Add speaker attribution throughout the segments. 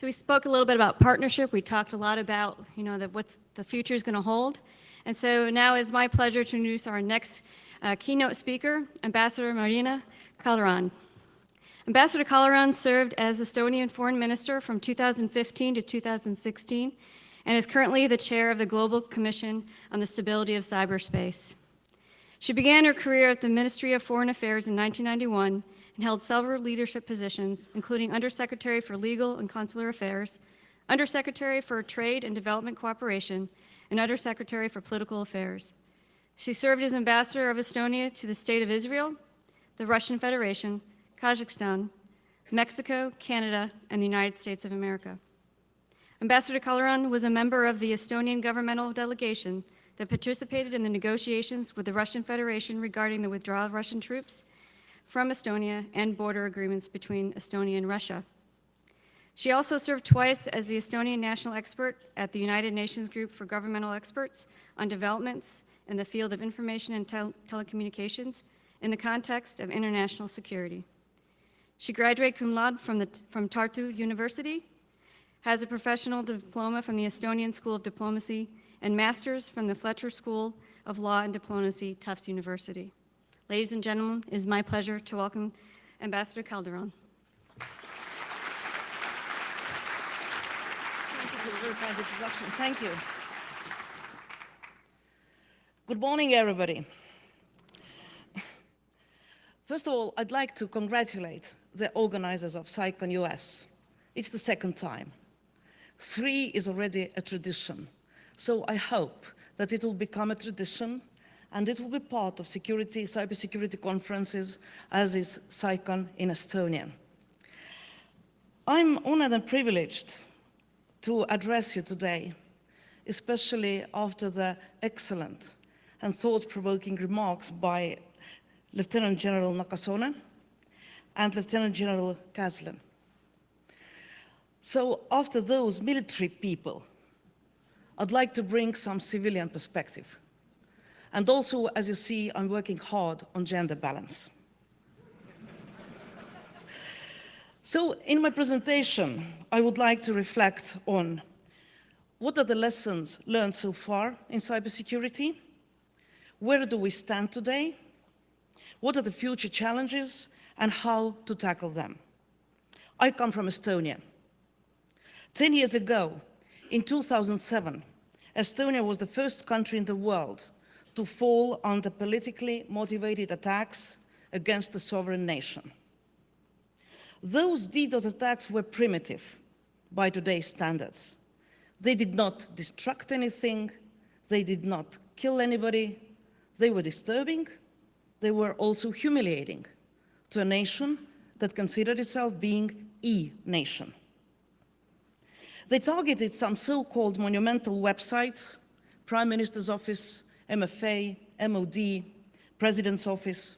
Speaker 1: So we spoke a little bit about partnership. We talked a lot about, what the future is going to hold. And so now it's my pleasure to introduce our next keynote speaker, Ambassador Marina Kaljurand. Ambassador Kaljurand served as Estonian Foreign Minister from 2015 to 2016 and is currently the chair of the Global Commission on the Stability of Cyberspace. She began her career at the Ministry of Foreign Affairs in 1991 and held several leadership positions, including Undersecretary for Legal and Consular Affairs, Undersecretary for Trade and Development Cooperation, and Undersecretary for Political Affairs. She served as Ambassador of Estonia to the State of Israel, the Russian Federation, Kazakhstan, Mexico, Canada, and the United States of America. Ambassador Kaljurand was a member of the Estonian governmental delegation that participated in the negotiations with the Russian Federation regarding the withdrawal of Russian troops from Estonia and border agreements between Estonia and Russia. She also served twice as the Estonian national expert at the United Nations Group for Governmental Experts on developments in the field of information and telecommunications in the context of international security. She graduated cum laude from Tartu University, has a professional diploma from the Estonian School of Diplomacy, and master's from the Fletcher School of Law and Diplomacy, Tufts University. Ladies and gentlemen, it is my pleasure to welcome Ambassador Kaljurand.
Speaker 2: Thank you for the very kind introduction. Thank you. Good morning, everybody. First of all, I'd like to congratulate the organizers of CyCon US. It's the second time. 3 is already a tradition. So I hope that it will become a tradition and it will be part of cybersecurity conferences, as is CyCon in Estonia. I'm honored and privileged to address you today, especially after the excellent and thought-provoking remarks by Lieutenant General Nakasone and Lieutenant General Käslen. So after those military people, I'd like to bring some civilian perspective. And also, as you see, I'm working hard on gender balance. So in my presentation, I would like to reflect on what are the lessons learned so far in cybersecurity, where do we stand today, what are the future challenges, and how to tackle them. I come from Estonia. 10 years ago, in 2007, Estonia was the first country in the world to fall under politically motivated attacks against the sovereign nation. Those DDoS attacks were primitive by today's standards. They did not destruct anything, they did not kill anybody, they were disturbing, they were also humiliating to a nation that considered itself being a nation. They targeted some so-called monumental websites, Prime Minister's Office, MFA, MOD, President's Office.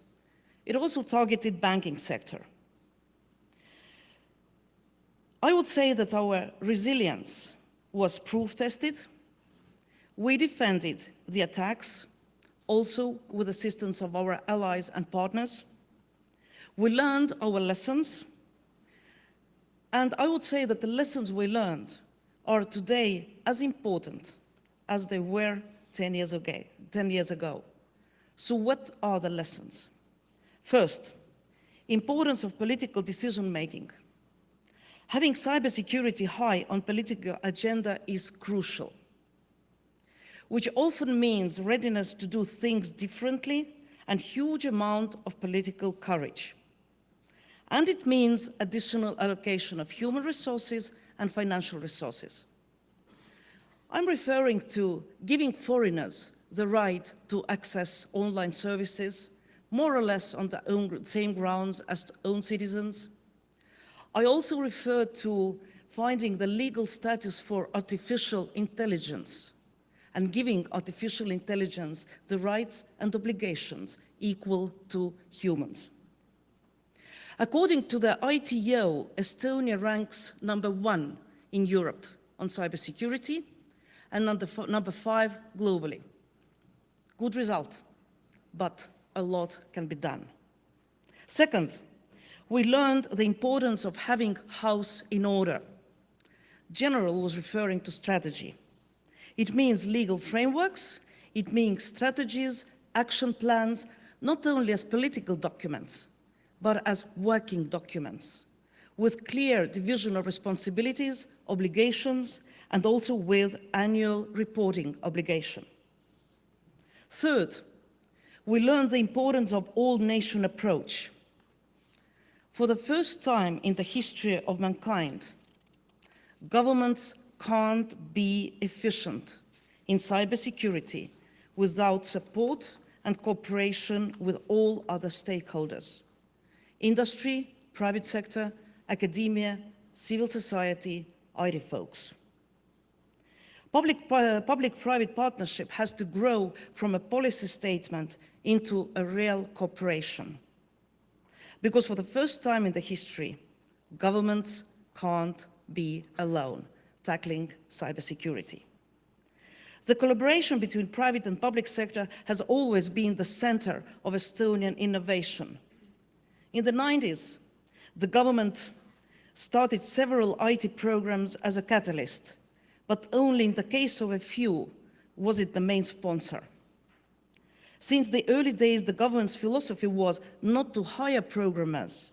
Speaker 2: It also targeted banking sector. I would say that our resilience was proof-tested. We defended the attacks, also with assistance of our allies and partners. We learned our lessons. And I would say that the lessons we learned are today as important as they were 10 years ago. So what are the lessons? First, importance of political decision-making. Having cybersecurity high on political agenda is crucial, which often means readiness to do things differently and huge amount of political courage. And it means additional allocation of human resources and financial resources. I'm referring to giving foreigners the right to access online services, more or less on the same grounds as own citizens. I also refer to finding the legal status for artificial intelligence and giving artificial intelligence the rights and obligations equal to humans. According to the ITO, Estonia ranks #1 in Europe on cybersecurity and number 5 globally. Good result, but a lot can be done. Second, we learned the importance of having house in order. General was referring to strategy. It means legal frameworks, it means strategies, action plans, not only as political documents, but as working documents, with clear division of responsibilities, obligations, and also with annual reporting obligation. Third, we learned the importance of all-nation approach. For the first time in the history of mankind, governments can't be efficient in cybersecurity without support and cooperation with all other stakeholders: industry, private sector, academia, civil society, IT folks. Public-private partnership has to grow from a policy statement into a real cooperation. Because for the first time in the history, governments can't be alone tackling cybersecurity. The collaboration between private and public sector has always been the center of Estonian innovation. In the 90s, the government started several IT programs as a catalyst, but only in the case of a few was it the main sponsor. Since the early days, the government's philosophy was not to hire programmers,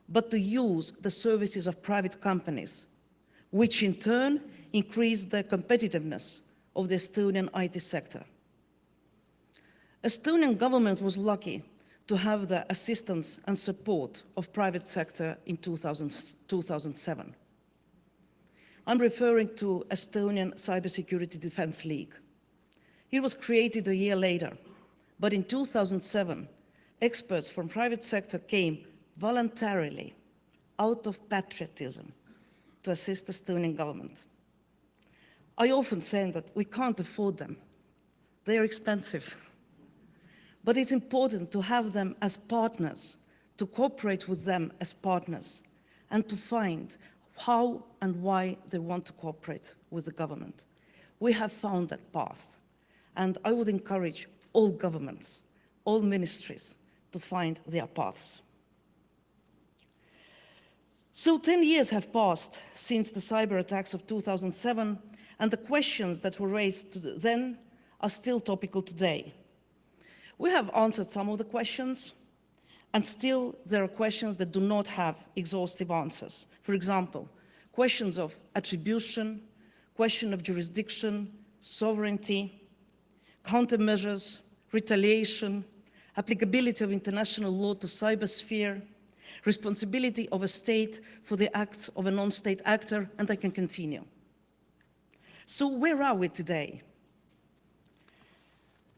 Speaker 2: but to use the services of private companies, which in turn increased the competitiveness of the Estonian IT sector. Estonian government was lucky to have the assistance and support of private sector in 2007. I'm referring to Estonian Cybersecurity Defense League. It was created a year later, but in 2007, experts from private sector came voluntarily, out of patriotism, to assist the Estonian government. I often say that we can't afford them. They are expensive. But it's important to have them as partners, to cooperate with them as partners, and to find how and why they want to cooperate with the government. We have found that path, and I would encourage all governments, all ministries, to find their paths. So 10 years have passed since the cyber attacks of 2007, and the questions that were raised then are still topical today. We have answered some of the questions, and still there are questions that do not have exhaustive answers. For example, questions of attribution, question of jurisdiction, sovereignty, countermeasures, retaliation, applicability of international law to cybersphere, responsibility of a state for the acts of a non-state actor, and I can continue. So where are we today?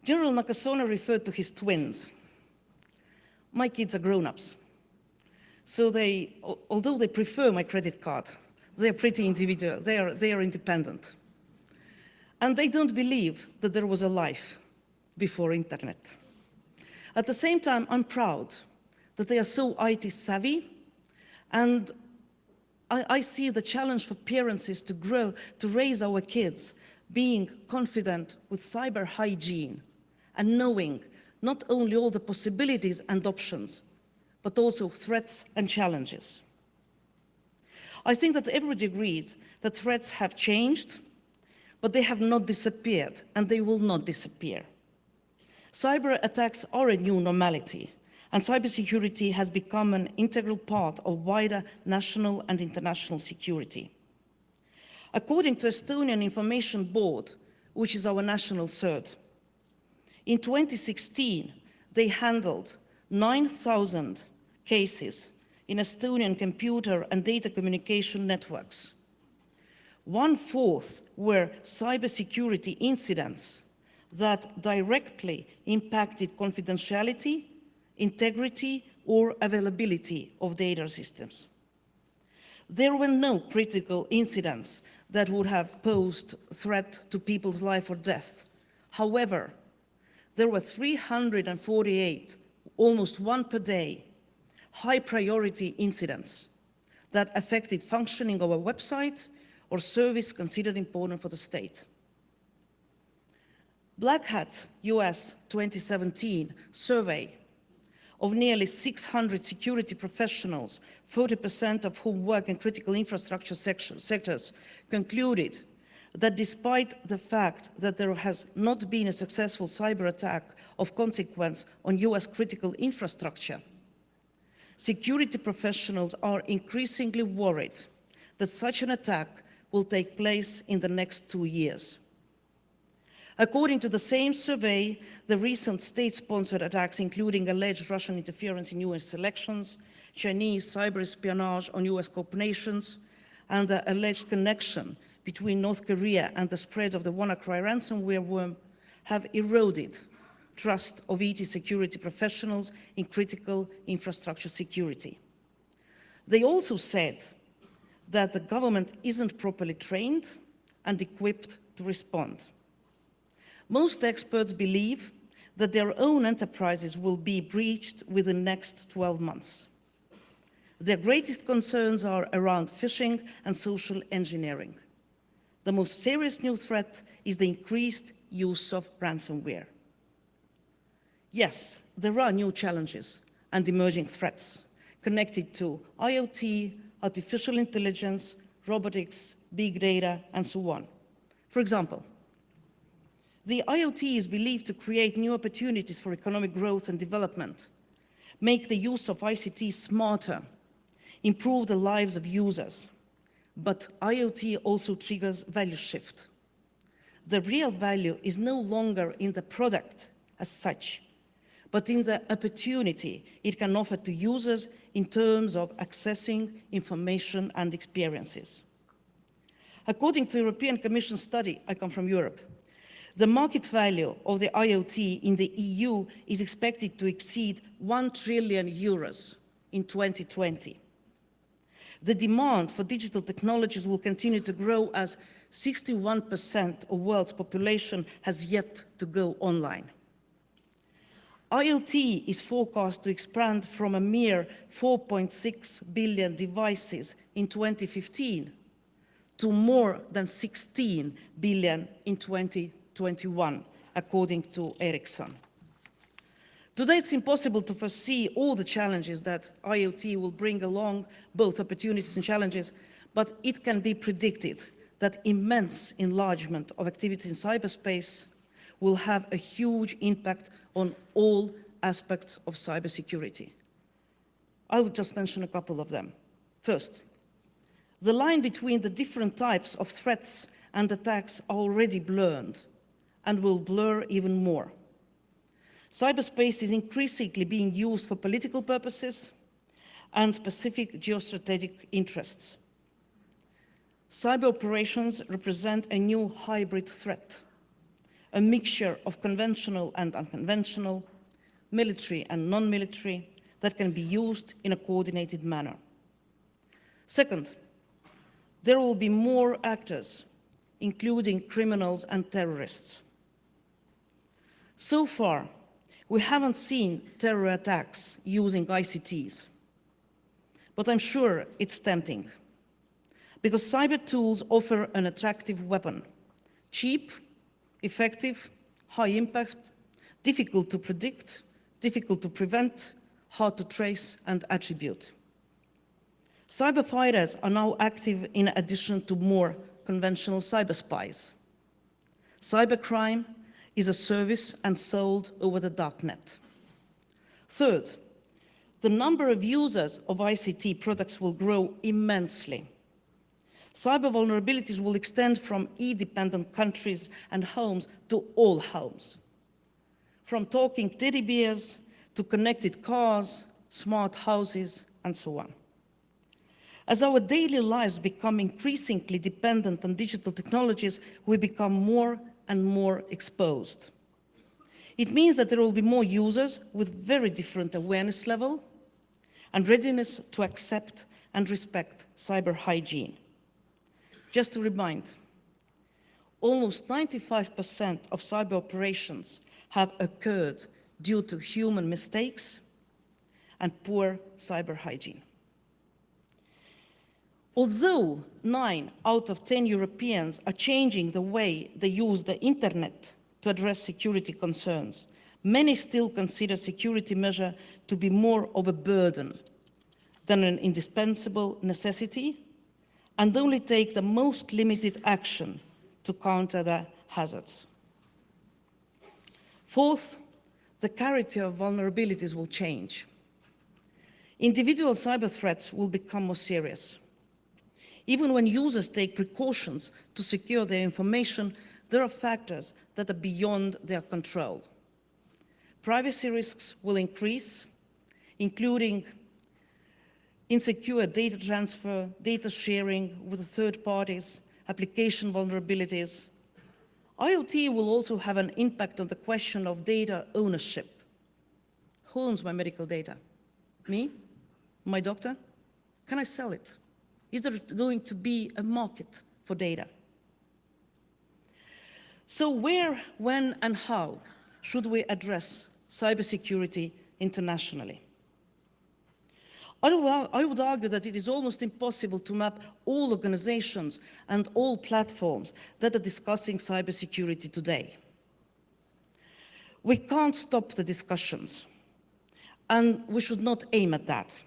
Speaker 2: General Nakasone referred to his twins. My kids are grown-ups. So although they prefer my credit card, they're pretty individual, they are independent. And they don't believe that there was a life before internet. At the same time, I'm proud that they are so IT savvy, and I see the challenge for parents is to grow, to raise our kids being confident with cyber hygiene and knowing not only all the possibilities and options, but also threats and challenges. I think that everybody agrees that threats have changed, but they have not disappeared, and they will not disappear. Cyber attacks are a new normality, and cybersecurity has become an integral part of wider national and international security. According to Estonian Information Board, which is our national CERT, in 2016, they handled 9,000 cases in Estonian computer and data communication networks. 1/4 were cybersecurity incidents that directly impacted confidentiality, integrity, or availability of data systems. There were no critical incidents that would have posed threat to people's life or death. However, there were 348, almost one per day, high-priority incidents that affected functioning of a website or service considered important for the state. Black Hat US 2017 survey of nearly 600 security professionals, 40% of whom work in critical infrastructure sectors, concluded that despite the fact that there has not been a successful cyber attack of consequence on US critical infrastructure, security professionals are increasingly worried that such an attack will take place in the next 2 years. According to the same survey, the recent state-sponsored attacks, including alleged Russian interference in US elections, Chinese cyber espionage on US corporations, and the alleged connection between North Korea and the spread of the WannaCry ransomware worm, have eroded trust of ET security professionals in critical infrastructure security. They also said that the government isn't properly trained and equipped to respond. Most experts believe that their own enterprises will be breached within the next 12 months. Their greatest concerns are around phishing and social engineering. The most serious new threat is the increased use of ransomware. Yes, there are new challenges and emerging threats connected to IoT, artificial intelligence, robotics, big data, and so on. For example, the IoT is believed to create new opportunities for economic growth and development, make the use of ICT smarter, improve the lives of users. But IoT also triggers value shift. The real value is no longer in the product as such, but in the opportunity it can offer to users in terms of accessing information and experiences. According to the European Commission study, I come from Europe, the market value of the IoT in the EU is expected to exceed 1 trillion euros in 2020. The demand for digital technologies will continue to grow as 61% of the world's population has yet to go online. IoT is forecast to expand from a mere 4.6 billion devices in 2015 to more than 16 billion in 2021, according to Ericsson. Today, it's impossible to foresee all the challenges that IoT will bring along, both opportunities and challenges, but it can be predicted that immense enlargement of activity in cyberspace will have a huge impact on all aspects of cybersecurity. I will just mention a couple of them. First, the line between the different types of threats and attacks are already blurred and will blur even more. Cyberspace is increasingly being used for political purposes and specific geostrategic interests. Cyber operations represent a new hybrid threat, a mixture of conventional and unconventional, military and non-military, that can be used in a coordinated manner. Second, there will be more actors, including criminals and terrorists. So far, we haven't seen terror attacks using ICTs, but I'm sure it's tempting, because cyber tools offer an attractive weapon, cheap, effective, high impact, difficult to predict, difficult to prevent, hard to trace and attribute. Cyber fighters are now active in addition to more conventional cyber spies. Cybercrime is a service and sold over the darknet. Third, the number of users of ICT products will grow immensely. Cyber vulnerabilities will extend from e-dependent countries and homes to all homes. From talking teddy bears to connected cars, smart houses, and so on. As our daily lives become increasingly dependent on digital technologies, we become more and more exposed. It means that there will be more users with very different awareness level and readiness to accept and respect cyber hygiene. Just to remind, almost 95% of cyber operations have occurred due to human mistakes and poor cyber hygiene. Although 9 out of 10 Europeans are changing the way they use the internet to address security concerns, Many still consider security measure to be more of a burden than an indispensable necessity, and only take the most limited action to counter the hazards. Fourth, the character of vulnerabilities will change. Individual cyber threats will become more serious. Even when users take precautions to secure their information, there are factors that are beyond their control. Privacy risks will increase, including insecure data transfer, data sharing with third parties, application vulnerabilities. IoT will also have an impact on the question of data ownership. Who owns my medical data? Me? My doctor? Can I sell it? Is there going to be a market for data? So where, when, and how should we address cybersecurity internationally? I would argue that it is almost impossible to map all organizations and all platforms that are discussing cybersecurity today. We can't stop the discussions, and we should not aim at that,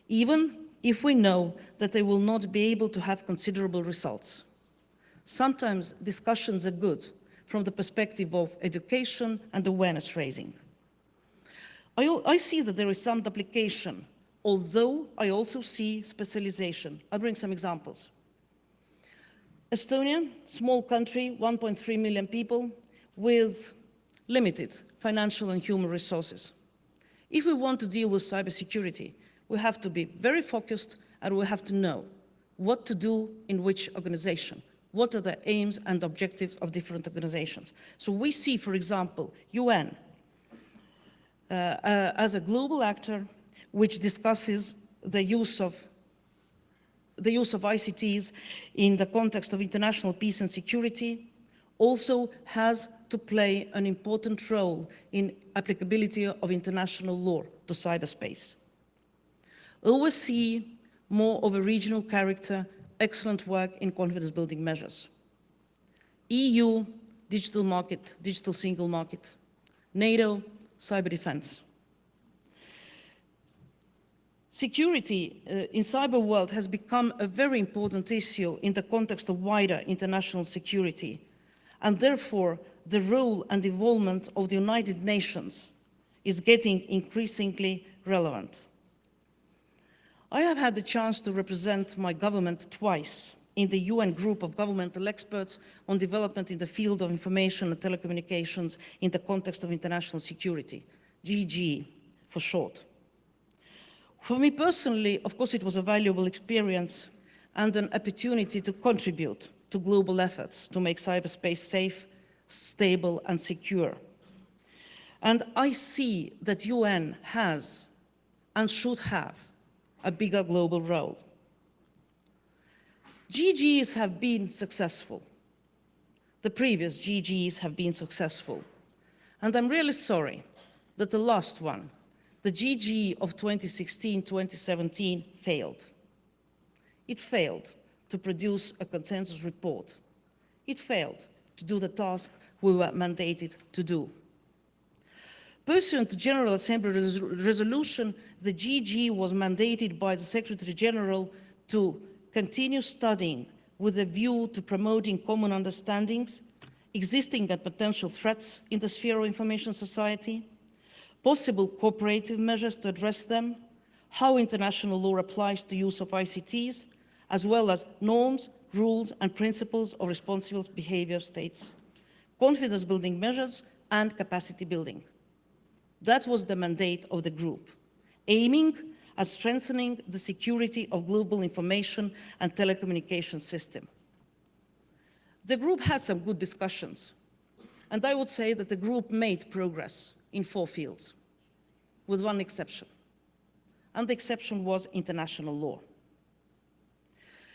Speaker 2: even if we know that they will not be able to have considerable results. Sometimes discussions are good from the perspective of education and awareness raising. I see that there is some duplication, although I also see specialization. I'll bring some examples. Estonia, small country, 1.3 million people with limited financial and human resources. If we want to deal with cybersecurity, we have to be very focused and we have to know what to do in which organization. What are the aims and objectives of different organizations? So we see, for example, UN as a global actor which discusses the use of ICTs in the context of international peace and security, also has to play an important role in applicability of international law to cyberspace. OSCE, more of a regional character, excellent work in confidence building measures. EU, digital market, digital single market. NATO, cyber defense. Security in cyber world has become a very important issue in the context of wider international security, and therefore the role and involvement of the United Nations is getting increasingly relevant. I have had the chance to represent my government twice in the UN group of governmental experts on development in the field of information and telecommunications in the context of international security, GG for short. For me personally, of course, it was a valuable experience and an opportunity to contribute to global efforts to make cyberspace safe, stable, and secure. And I see that UN has and should have a bigger global role. GGs have been successful. The previous GGs have been successful. And I'm really sorry that the last one, the GG of 2016-2017, failed. It failed to produce a consensus report. It failed to do the task we were mandated to do. Pursuant to General Assembly resolution, the GG was mandated by the Secretary General to continue studying with a view to promoting common understandings, existing and potential threats in the sphere of information society, possible cooperative measures to address them, how international law applies to use of ICTs, as well as norms, rules, and principles of responsible behavior of states, confidence building measures, and capacity building. That was the mandate of the group, aiming at strengthening the security of global information and telecommunications system. The group had some good discussions, and I would say that the group made progress in 4 fields, with one exception, and the exception was international law.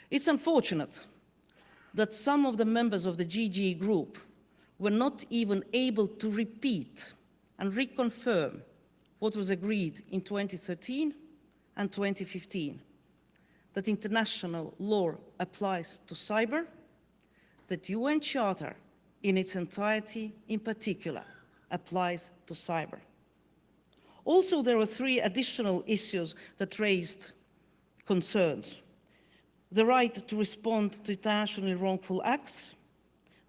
Speaker 2: It's unfortunate that some of the members of the GG group were not even able to repeat and reconfirm what was agreed in 2013 and 2015, that international law applies to cyber, that UN Charter in its entirety in particular applies to cyber. Also, there were 3 additional issues that raised concerns: the right to respond to internationally wrongful acts,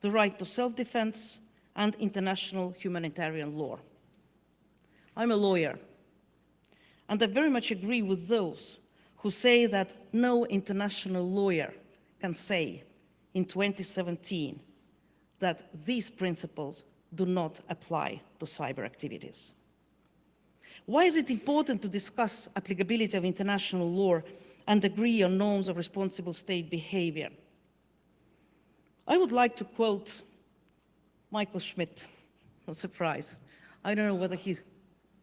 Speaker 2: the right to self-defense, and international humanitarian law. I'm a lawyer, and I very much agree with those who say that no international lawyer can say in 2017 that these principles do not apply to cyber activities. Why is it important to discuss applicability of international law and agree on norms of responsible state behavior? I would like to quote Michael Schmidt. No surprise. I don't know whether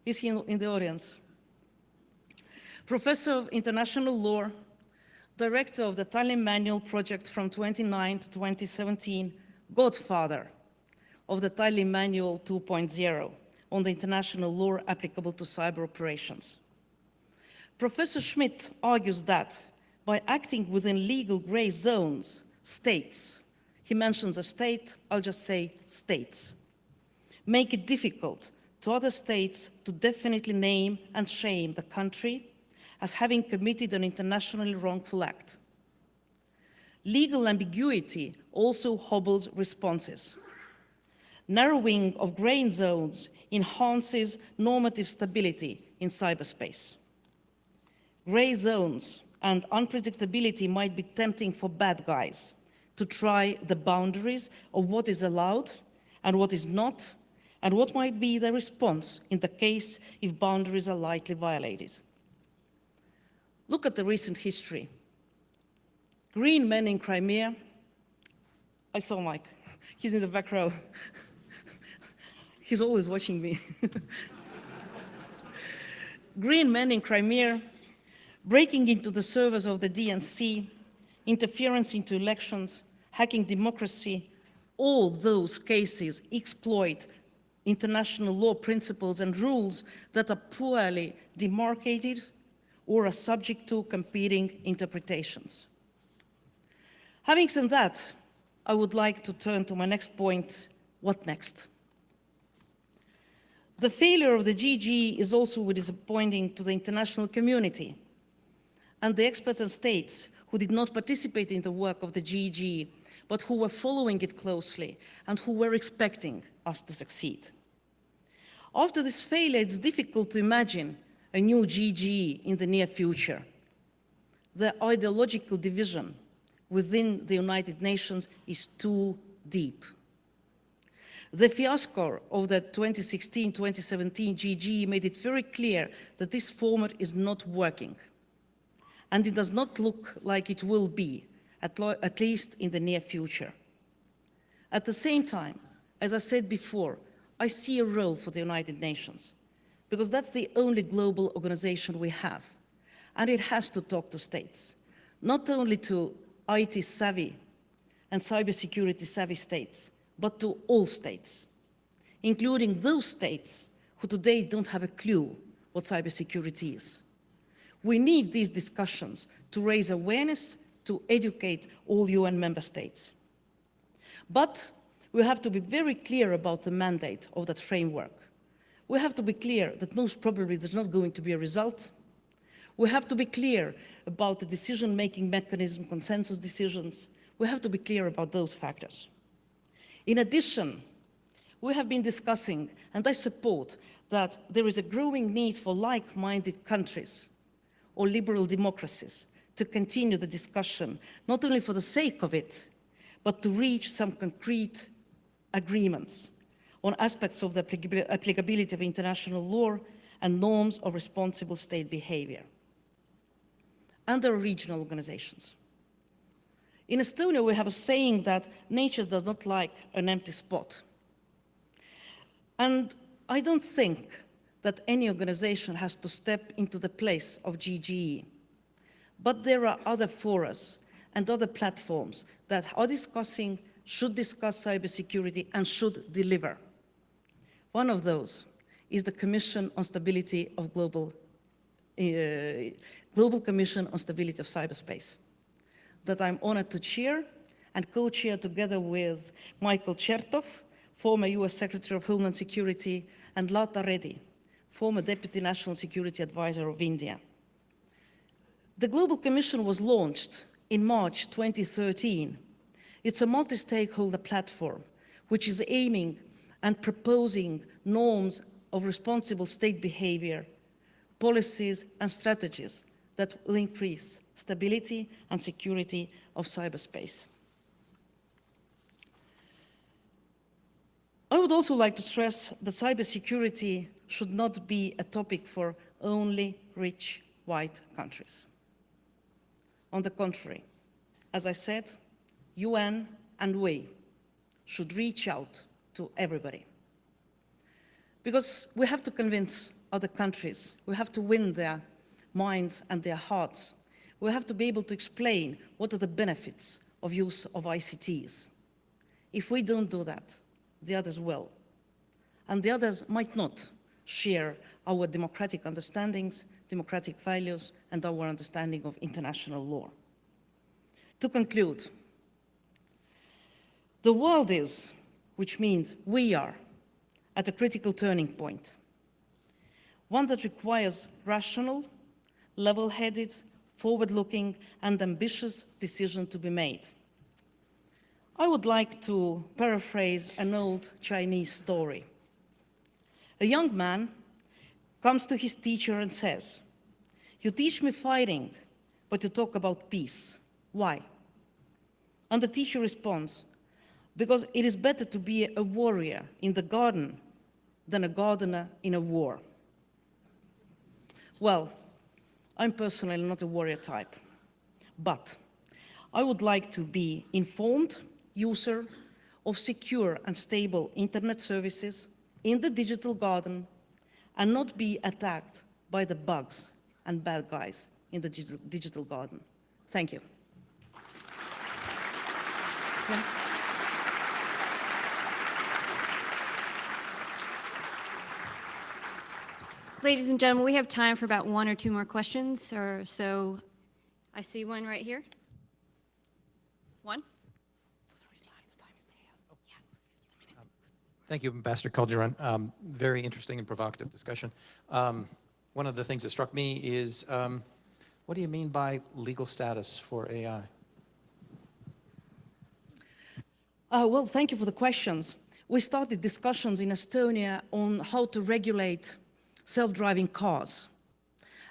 Speaker 2: is he in the audience? Professor of international law, director of the Tallinn Manual Project from 2009 to 2017, godfather of the Tallinn Manual 2.0 on the international law applicable to cyber operations. Professor Schmidt argues that by acting within legal gray zones, states, he mentions a state, I'll just say states, make it difficult to other states to definitely name and shame the country as having committed an internationally wrongful act. Legal ambiguity also hobbles responses. Narrowing of gray zones enhances normative stability in cyberspace. Gray zones and unpredictability might be tempting for bad guys to try the boundaries of what is allowed and what is not, and what might be the response in the case if boundaries are lightly violated. Look at the recent history. Green men in Crimea. I saw Mike. He's in the back row. He's always watching me. Green men in Crimea, breaking into the servers of the DNC, interference into elections, hacking democracy, all those cases exploit international law principles and rules that are poorly demarcated or are subject to competing interpretations. Having said that, I would like to turn to my next point: what next? The failure of the GG is also disappointing to the international community and the experts and states who did not participate in the work of the GG, but who were following it closely and who were expecting us to succeed. After this failure, it's difficult to imagine a new GG in the near future. The ideological division within the United Nations is too deep. The fiasco of the 2016-2017 GG made it very clear that this format is not working, and it does not look like it will be, at least in the near future. At the same time, as I said before, I see a role for the United Nations, because that's the only global organization we have, and it has to talk to states, not only to IT-savvy and cybersecurity-savvy states, but to all states, including those states who today don't have a clue what cybersecurity is. We need these discussions to raise awareness, to educate all UN member states. But we have to be very clear about the mandate of that framework. We have to be clear that most probably there's not going to be a result. We have to be clear about the decision-making mechanism, consensus decisions. We have to be clear about those factors. In addition, we have been discussing, and I support, that there is a growing need for like-minded countries or liberal democracies to continue the discussion, not only for the sake of it, but to reach some concrete agreements on aspects of the applicability of international law and norms of responsible state behavior. And there are regional organizations. In Estonia, we have a saying that nature does not like an empty spot. And I don't think that any organization has to step into the place of GGE. But there are other forums and other platforms that are discussing, should discuss cybersecurity and should deliver. One of those is the Commission on Stability of Global Commission on Stability of Cyberspace, that I'm honored to chair and co-chair together with Michael Chertoff former US Secretary of Homeland Security, and Lata Reddy, former Deputy National Security Advisor of India. The Global Commission was launched in March 2013. It's a multi-stakeholder platform which is aiming and proposing norms of responsible state behavior, policies and strategies that will increase stability and security of cyberspace. I would also like to stress that cybersecurity should not be a topic for only rich white countries. On the contrary, as I said, UN and we should reach out to everybody. Because we have to convince other countries, we have to win their minds and their hearts. We have to be able to explain what are the benefits of use of ICTs. If we don't do that, the others will. And the others might not share our democratic understandings, democratic values, and our understanding of international law. To conclude, the world is, which means we are, at a critical turning point, one that requires rational, level-headed, forward-looking, and ambitious decisions to be made. I would like to paraphrase an old Chinese story. A young man comes to his teacher and says, "You teach me fighting, but you talk about peace. Why?" And the teacher responds, "Because it is better to be a warrior in the garden than a gardener in a war." Well, I'm personally not a warrior type, but I would like to be informed user of secure and stable internet services in the digital garden and not be attacked by the bugs and bad guys in the digital garden. Thank you.
Speaker 1: Yeah. Ladies and gentlemen, we have time for about one or two more questions or so. I see one right here. One?
Speaker 3: Thank you, Ambassador Kaljurand. Very interesting and provocative discussion. One of the things that struck me is, what do you mean by legal status for AI?
Speaker 2: Well, thank you for the questions. We started discussions in Estonia on how to regulate self-driving cars.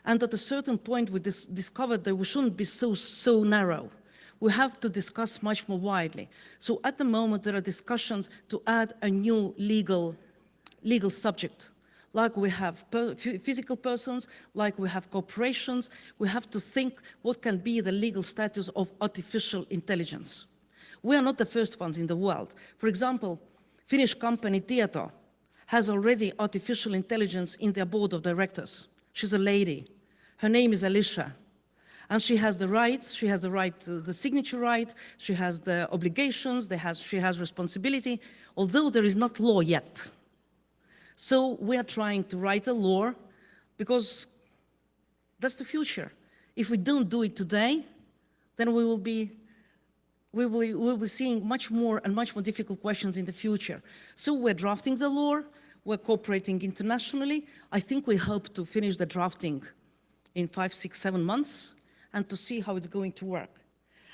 Speaker 2: And at a certain point, we discovered that we shouldn't be so narrow. We have to discuss much more widely. So at the moment, there are discussions to add a new legal subject. Like we have physical persons, like we have corporations, we have to think what can be the legal status of artificial intelligence. We are not the first ones in the world. For example, Finnish company Tieto has already artificial intelligence in their board of directors. She's a lady. Her name is Alicia. And she has the rights, she has the signature right, she has the obligations, she has responsibility, although there is not law yet. So we are trying to write a law because that's the future. If we don't do it today, then we will be seeing much more and much more difficult questions in the future. So we're drafting the law, we're cooperating internationally. I think we hope to finish the drafting in 5, 6, 7 months and to see how it's going to work.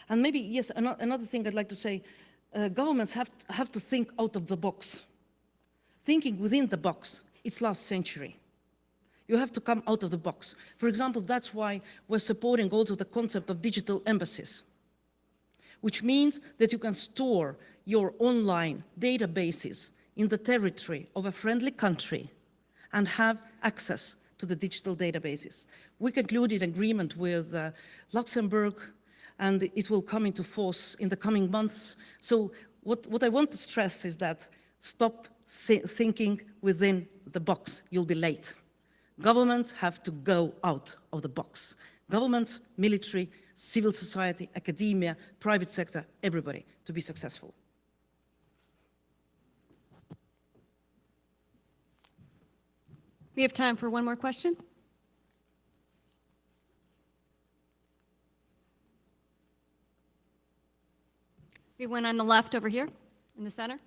Speaker 2: And maybe, yes, another thing I'd like to say, governments have to think out of the box. Thinking within the box, it's last century. You have to come out of the box. For example, that's why we're supporting also the concept of digital embassies, which means that you can store your online databases in the territory of a friendly country and have access to the digital databases. We concluded an agreement with Luxembourg, and it will come into force in the coming months. So what I want to stress is that stop thinking within the box. You'll be late. Governments have to go out of the box. Governments, military, civil society, academia, private sector, everybody, to be successful.
Speaker 1: We have time for one more question. We have one on the left over here in the center.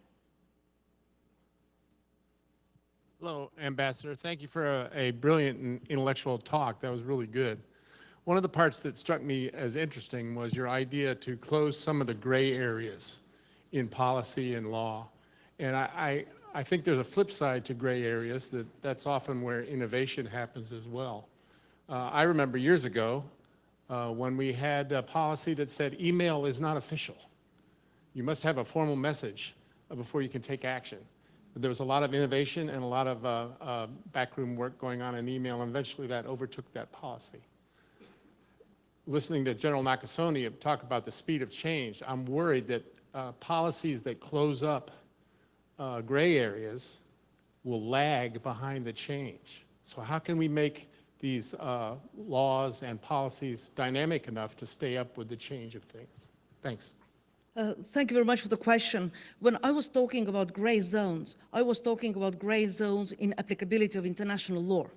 Speaker 4: Hello, Ambassador. Thank you for a brilliant and intellectual talk. That was really good. One of the parts that struck me as interesting was your idea to close some of the gray areas in policy and law. And I think there's a flip side to gray areas, that's often where innovation happens as well. I remember years ago when we had a policy that said email is not official. You must have a formal message before you can take action. There was a lot of innovation and a lot of backroom work going on in email, and eventually that overtook that policy. Listening to General Nakasone talk about the speed of change, I'm worried that policies that close up gray areas will lag behind the change. So how can we make these laws and policies dynamic enough to stay up with the change of things? Thanks.
Speaker 2: Thank you very much for the question. When I was talking about gray zones, I was talking about gray zones in applicability of international law,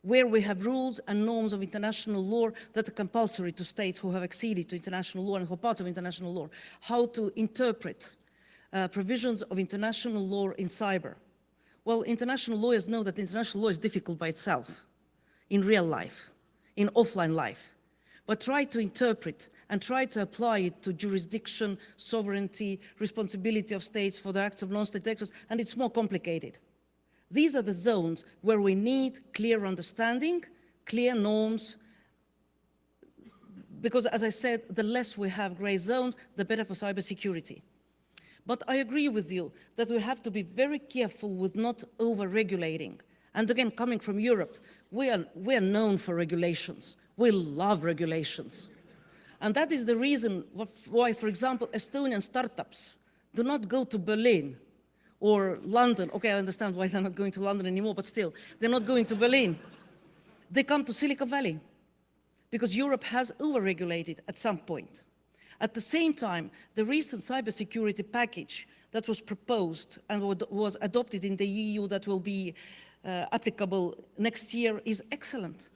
Speaker 2: where we have rules and norms of international law that are compulsory to states who have acceded to international law and who are parts of international law, how to interpret provisions of international law in cyber. Well, international lawyers know that international law is difficult by itself, in real life, in offline life. But try to interpret and try to apply it to jurisdiction, sovereignty, responsibility of states for the acts of non-state actors, and it's more complicated. These are the zones where we need clear understanding, clear norms, because as I said, the less we have gray zones, the better for cybersecurity. But I agree with you that we have to be very careful with not over-regulating. And again, coming from Europe, we are known for regulations. We love regulations. And that is the reason why, for example, Estonian startups do not go to Berlin or London. Okay, I understand why they're not going to London anymore, but still, they're not going to Berlin. They come to Silicon Valley because Europe has over-regulated at some point. At the same time, the recent cybersecurity package that was proposed and was adopted in the EU that will be applicable next year is excellent.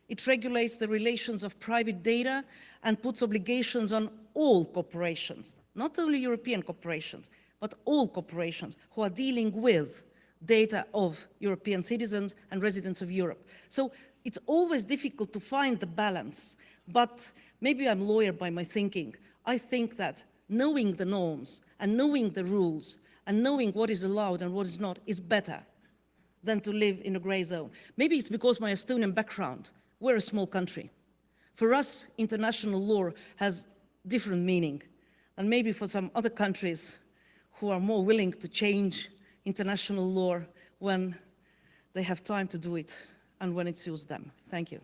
Speaker 2: It regulates the relations of private data and puts obligations on all corporations, not only European corporations, but all corporations who are dealing with data of European citizens and residents of Europe. So it's always difficult to find the balance, but maybe I'm a lawyer by my thinking. I think that knowing the norms and knowing the rules and knowing what is allowed and what is not is better than to live in a gray zone. Maybe it's because my Estonian background. We're a small country. For us, international law has different meaning. And maybe for some other countries who are more willing to change international law when they have time to do it and when it suits them. Thank you.